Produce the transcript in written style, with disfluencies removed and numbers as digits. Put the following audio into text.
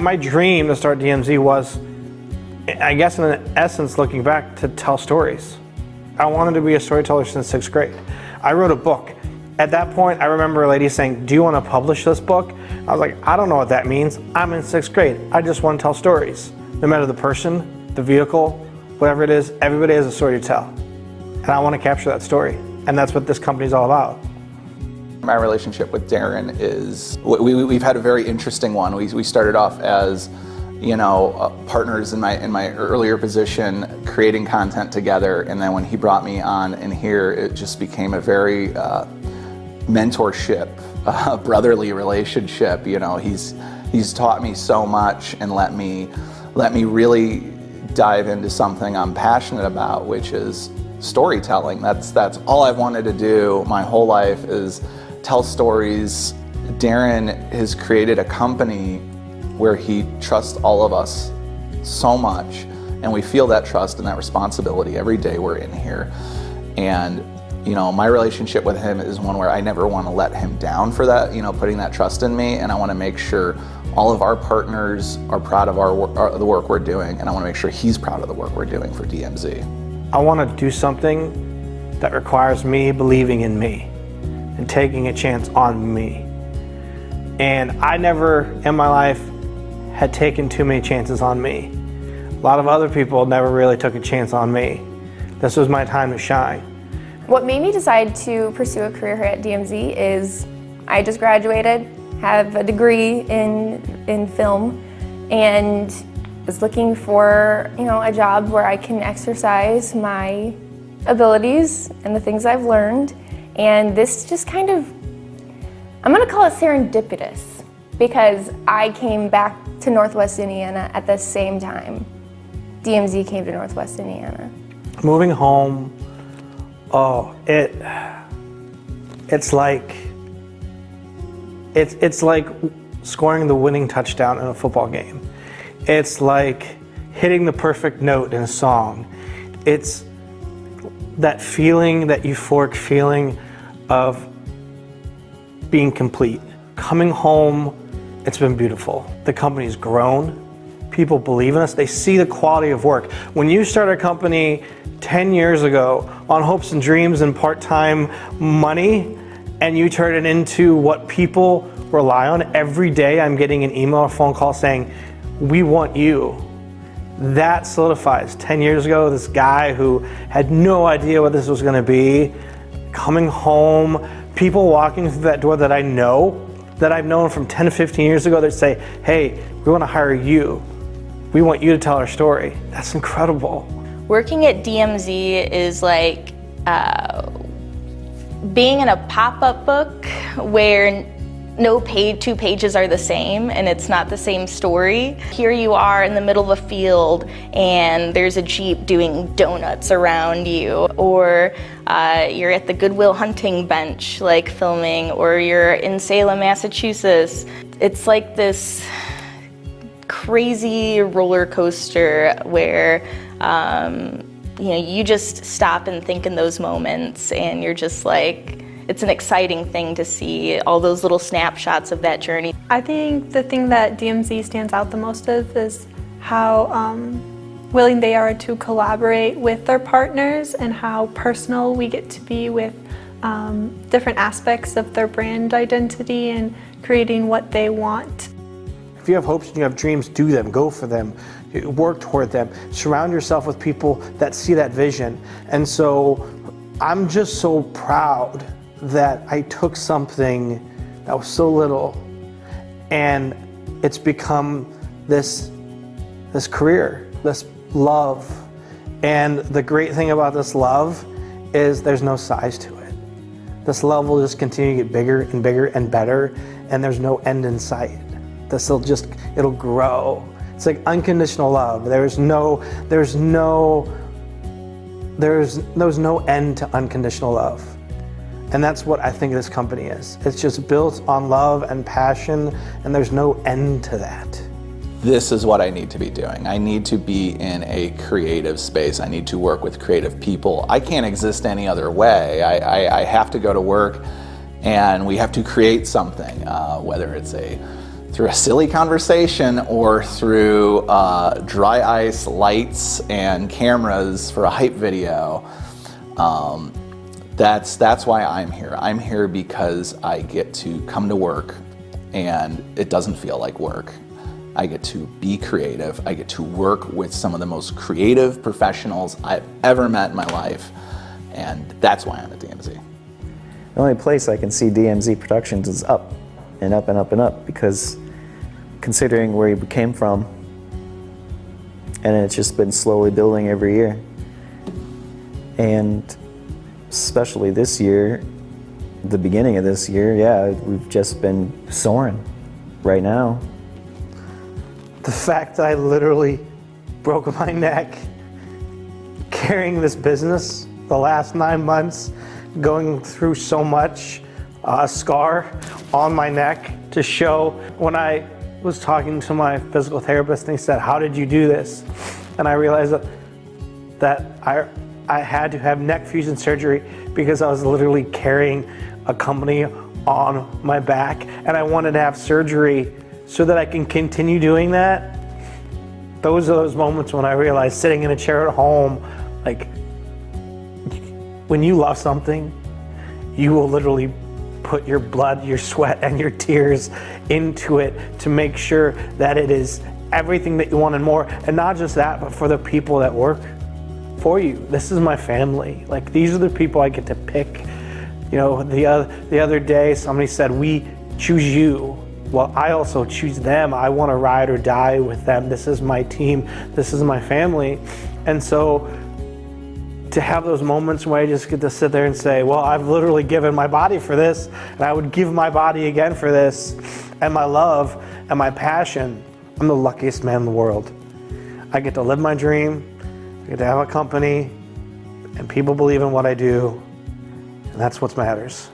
My dream to start DMZ was, I guess in essence, looking back, to tell stories. I wanted to be a storyteller since 6th grade. I wrote a book. At that point, I remember a lady saying, "Do you want to publish this book?" I was like, "I don't know what that means. I'm in 6th grade. I just want to tell stories." No matter the person, the vehicle, whatever it is, everybody has a story to tell. And I want to capture that story. And that's what this company is all about. My relationship with Darren is, we've had a very interesting one. We started off as, partners in my earlier position, creating content together, and then when he brought me on in here, it just became a very mentorship, brotherly relationship. He's taught me so much and let me really dive into something I'm passionate about, which is storytelling. That's all I've wanted to do my whole life, is tell stories. Darren has created a company where he trusts all of us so much, and we feel that trust and that responsibility every day we're in here. And my relationship with him is one where I never want to let him down for that, putting that trust in me, and I want to make sure all of our partners are proud of the work we're doing, and I want to make sure he's proud of the work we're doing for DMZ. I want to do something that requires me believing in me and taking a chance on me. And I never in my life had taken too many chances on me. A lot of other people never really took a chance on me. This was my time to shine. What made me decide to pursue a career here at DMZ is I just graduated, have a degree in film, and was looking for a job where I can exercise my abilities and the things I've learned. And this just kind of, I'm gonna call it serendipitous, because I came back to Northwest Indiana at the same time DMZ came to Northwest Indiana. Moving home, it's like scoring the winning touchdown in a football game. It's like hitting the perfect note in a song. It's that feeling, that euphoric feeling of being complete. Coming home, it's been beautiful. The company's grown. People believe in us. They see the quality of work. When you start a company 10 years ago on hopes and dreams and part-time money, and you turn it into what people rely on every day, I'm getting an email or phone call saying, "We want you." That solidifies. 10 years ago, this guy who had no idea what this was going to be, coming home, people walking through that door that I know, that I've known from 10 to 15 years ago, that say, "Hey, we want to hire you. We want you to tell our story." That's incredible. Working at DMZ is like being in a pop-up book where two pages are the same and it's not the same story. Here you are in the middle of a field and there's a Jeep doing donuts around you, or you're at the Goodwill hunting bench like filming, or you're in Salem, Massachusetts. It's like this crazy roller coaster where you just stop and think in those moments, and you're just like, it's an exciting thing to see all those little snapshots of that journey. I think the thing that DMZ stands out the most of is how willing they are to collaborate with their partners, and how personal we get to be with different aspects of their brand identity and creating what they want. If you have hopes and you have dreams, do them, go for them, work toward them, surround yourself with people that see that vision. And so I'm just so proud that I took something that was so little and it's become this career, this love. And the great thing about this love is there's no size to it. This love will just continue to get bigger and bigger and better, and there's no end in sight. It'll grow. It's like unconditional love. There's no end to unconditional love. And that's what I think this company is. It's just built on love and passion, and there's no end to that. This is what I need to be doing. I need to be in a creative space. I need to work with creative people. I can't exist any other way. I have to go to work and we have to create something, whether it's a through a silly conversation or through dry ice, lights, and cameras for a hype video. That's why I'm here. I'm here because I get to come to work and it doesn't feel like work. I get to be creative. I get to work with some of the most creative professionals I've ever met in my life. And that's why I'm at DMZ. The only place I can see DMZ Productions is up and up and up and up, because considering where you came from, and it's just been slowly building every year. And especially this year, the beginning of this year, yeah, we've just been soaring right now. The fact that I literally broke my neck carrying this business the last 9 months, going through so much, a scar on my neck to show. When I was talking to my physical therapist and he said, "How did you do this?" And I realized that I had to have neck fusion surgery because I was literally carrying a company on my back, and I wanted to have surgery so that I can continue doing that. Those are those moments when I realized, sitting in a chair at home, like, when you love something, you will literally put your blood, your sweat, and your tears into it to make sure that it is everything that you want and more. And not just that, but for the people that work for you. This is my family. Like, these are the people I get to pick. You know, the other day somebody said, "We choose you." Well, I also choose them. I want to ride or die with them. This is my team. This is my family. And so to have those moments where I just get to sit there and say, well, I've literally given my body for this, and I would give my body again for this, and my love and my passion, I'm the luckiest man in the world. I get to live my dream, I get to have a company, and people believe in what I do, and that's what matters.